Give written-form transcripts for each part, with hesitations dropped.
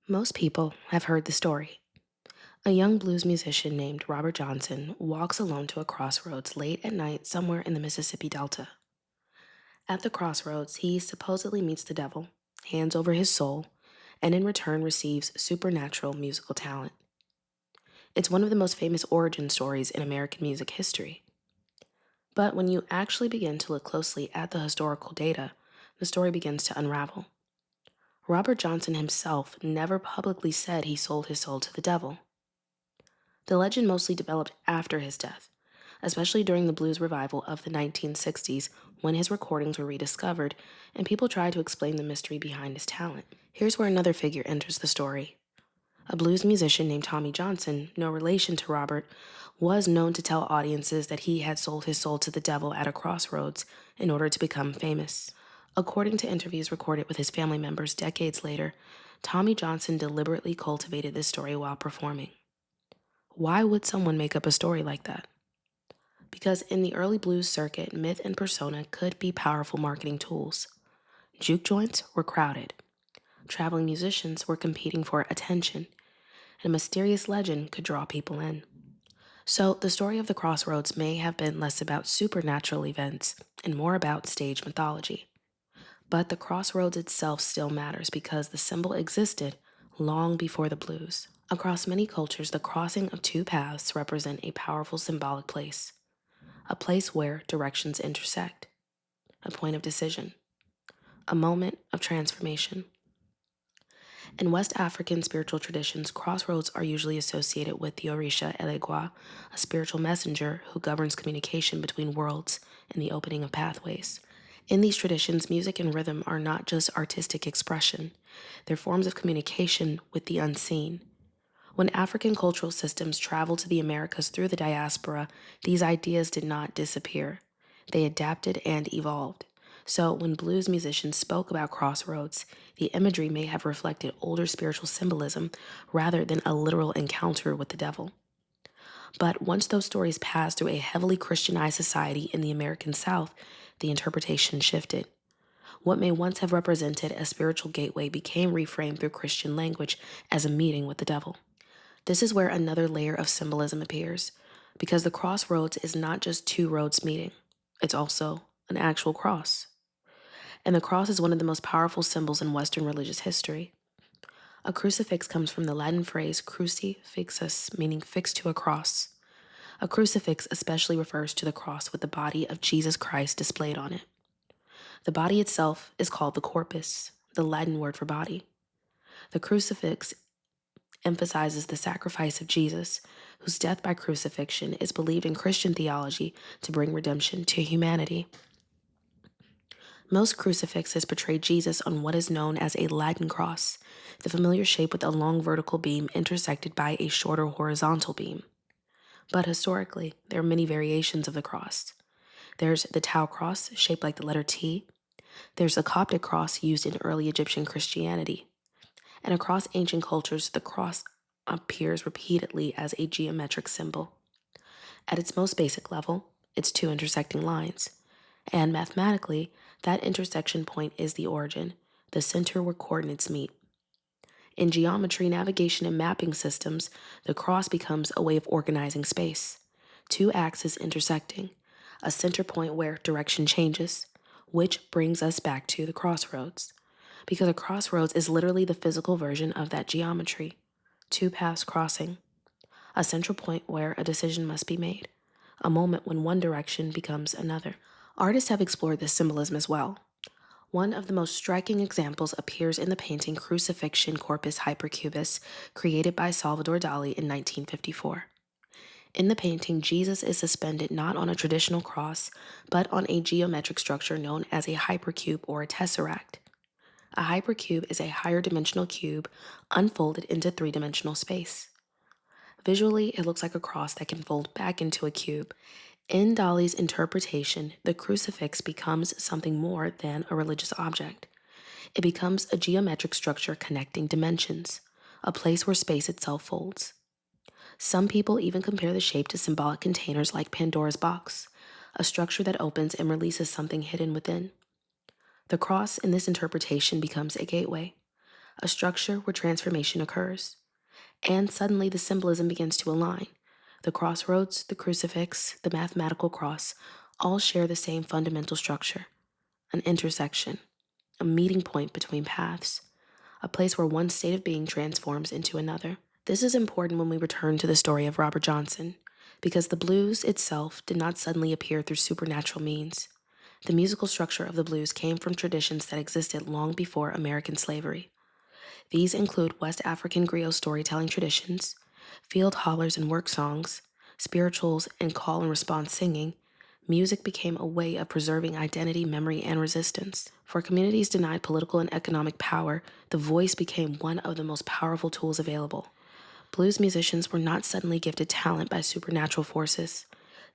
Most people have heard the story. A young blues musician named Robert Johnson walks alone to a crossroads late at night somewhere in the Mississippi Delta. At the crossroads, he supposedly meets the devil, hands over his soul, and in return receives supernatural musical talent. It's one of the most famous origin stories in American music history. But when you actually begin to look closely at the historical data, the story begins to unravel. Robert Johnson himself never publicly said he sold his soul to the devil. The legend mostly developed after his death, especially during the blues revival of the 1960s when his recordings were rediscovered and people tried to explain the mystery behind his talent. Here's where another figure enters the story. A blues musician named Tommy Johnson, no relation to Robert, was known to tell audiences that he had sold his soul to the devil at a crossroads in order to become famous. According to interviews recorded with his family members decades later, Tommy Johnson deliberately cultivated this story while performing. Why would someone make up a story like that? Because in the early blues circuit, myth and persona could be powerful marketing tools. Juke joints were crowded. Traveling musicians were competing for attention, and a mysterious legend could draw people in. So, the story of the Crossroads may have been less about supernatural events and more about stage mythology. But the Crossroads itself still matters because the symbol existed long before the blues. Across many cultures, the crossing of two paths represent a powerful symbolic place, a place where directions intersect, a point of decision, a moment of transformation. In West African spiritual traditions, crossroads are usually associated with the Orisha Elegua, a spiritual messenger who governs communication between worlds and the opening of pathways. In these traditions, music and rhythm are not just artistic expression, they're forms of communication with the unseen. When African cultural systems traveled to the Americas through the diaspora, these ideas did not disappear. They adapted and evolved. So, when blues musicians spoke about crossroads, the imagery may have reflected older spiritual symbolism rather than a literal encounter with the devil. But once those stories passed through a heavily Christianized society in the American South, the interpretation shifted. What may once have represented a spiritual gateway became reframed through Christian language as a meeting with the devil. This is where another layer of symbolism appears, because the crossroads is not just two roads meeting, it's also an actual cross. And the cross is one of the most powerful symbols in Western religious history. A crucifix comes from the Latin phrase crucifixus, meaning fixed to a cross. A crucifix especially refers to the cross with the body of Jesus Christ displayed on it. The body itself is called the corpus, the Latin word for body. The crucifix emphasizes the sacrifice of Jesus, whose death by crucifixion is believed in Christian theology to bring redemption to humanity. Most crucifixes portray Jesus on what is known as a Latin cross, the familiar shape with a long vertical beam intersected by a shorter horizontal beam. But historically, there are many variations of the cross. There's the Tau cross, shaped like the letter T. There's the Coptic cross used in early Egyptian Christianity. And across ancient cultures, the cross appears repeatedly as a geometric symbol. At its most basic level, it's two intersecting lines. And mathematically, that intersection point is the origin, the center where coordinates meet. In geometry, navigation, and mapping systems, the cross becomes a way of organizing space. Two axes intersecting, a center point where direction changes, which brings us back to the crossroads. Because a crossroads is literally the physical version of that geometry. Two paths crossing, a central point where a decision must be made, a moment when one direction becomes another. Artists have explored this symbolism as well. One of the most striking examples appears in the painting Crucifixion Corpus Hypercubus, created by Salvador Dali in 1954. In the painting, Jesus is suspended not on a traditional cross, but on a geometric structure known as a hypercube or a tesseract. A hypercube is a higher dimensional cube unfolded into three-dimensional space. Visually, it looks like a cross that can fold back into a cube. In Dali's interpretation, the crucifix becomes something more than a religious object. It becomes a geometric structure connecting dimensions, a place where space itself folds. Some people even compare the shape to symbolic containers like Pandora's box, a structure that opens and releases something hidden within. The cross in this interpretation becomes a gateway, a structure where transformation occurs. And suddenly the symbolism begins to align. The crossroads, the crucifix, the mathematical cross all share the same fundamental structure: an intersection, a meeting point between paths, a place where one state of being transforms into another. This is important when we return to the story of Robert Johnson, because the blues itself did not suddenly appear through supernatural means. The musical structure of the blues came from traditions that existed long before American slavery. These include West African griot storytelling traditions, field hollers and work songs, spirituals and call and response singing. Music became a way of preserving identity, memory, and resistance. For communities denied political and economic power, the voice became one of the most powerful tools available. Blues musicians were not suddenly gifted talent by supernatural forces.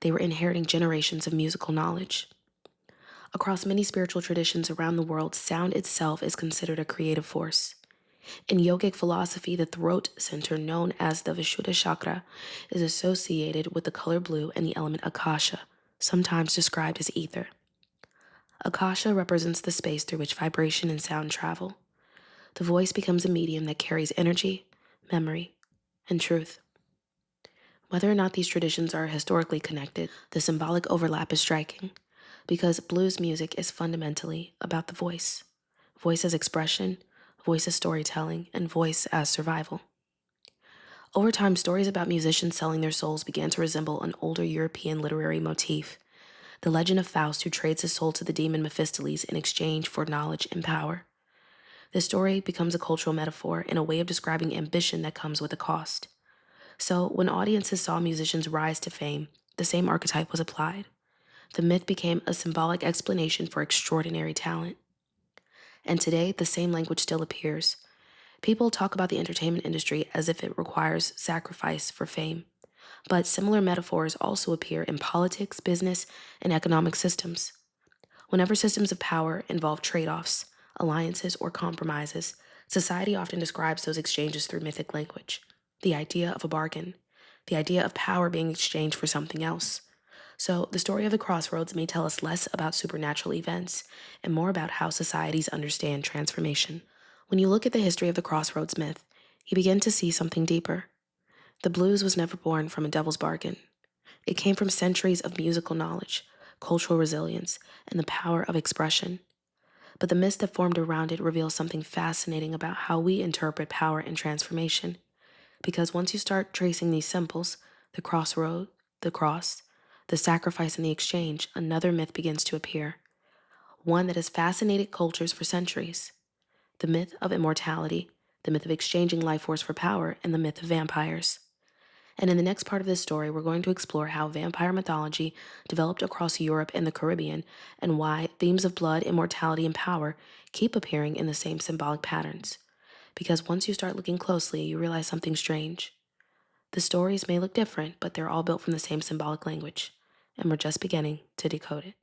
They were inheriting generations of musical knowledge. Across many spiritual traditions around the world, sound itself is considered a creative force. In yogic philosophy, the throat center, known as the Vishuddha chakra, is associated with the color blue and the element akasha, sometimes described as ether. Akasha represents the space through which vibration and sound travel. The voice becomes a medium that carries energy, memory, and truth. Whether or not these traditions are historically connected, the symbolic overlap is striking, because blues music is fundamentally about the voice. Voice as expression, voice as storytelling, and voice as survival. Over time, stories about musicians selling their souls began to resemble an older European literary motif: the legend of Faust, who trades his soul to the demon Mephistopheles in exchange for knowledge and power. This story becomes a cultural metaphor and a way of describing ambition that comes with a cost. So, when audiences saw musicians rise to fame, the same archetype was applied. The myth became a symbolic explanation for extraordinary talent. And today, the same language still appears. People talk about the entertainment industry as if it requires sacrifice for fame. But similar metaphors also appear in politics, business, and economic systems. Whenever systems of power involve trade-offs, alliances, or compromises, society often describes those exchanges through mythic language. The idea of a bargain, the idea of power being exchanged for something else. So the story of the Crossroads may tell us less about supernatural events and more about how societies understand transformation. When you look at the history of the Crossroads myth, you begin to see something deeper. The blues was never born from a devil's bargain. It came from centuries of musical knowledge, cultural resilience, and the power of expression. But the myths that formed around it reveal something fascinating about how we interpret power and transformation. Because once you start tracing these symbols, the crossroad, the cross, the sacrifice, and the exchange, another myth begins to appear. One that has fascinated cultures for centuries: the myth of immortality, the myth of exchanging life force for power, and the myth of vampires. And in the next part of this story, we're going to explore how vampire mythology developed across Europe and the Caribbean, and why themes of blood, immortality, and power keep appearing in the same symbolic patterns. Because once you start looking closely, you realize something strange. The stories may look different, but they're all built from the same symbolic language, and we're just beginning to decode it.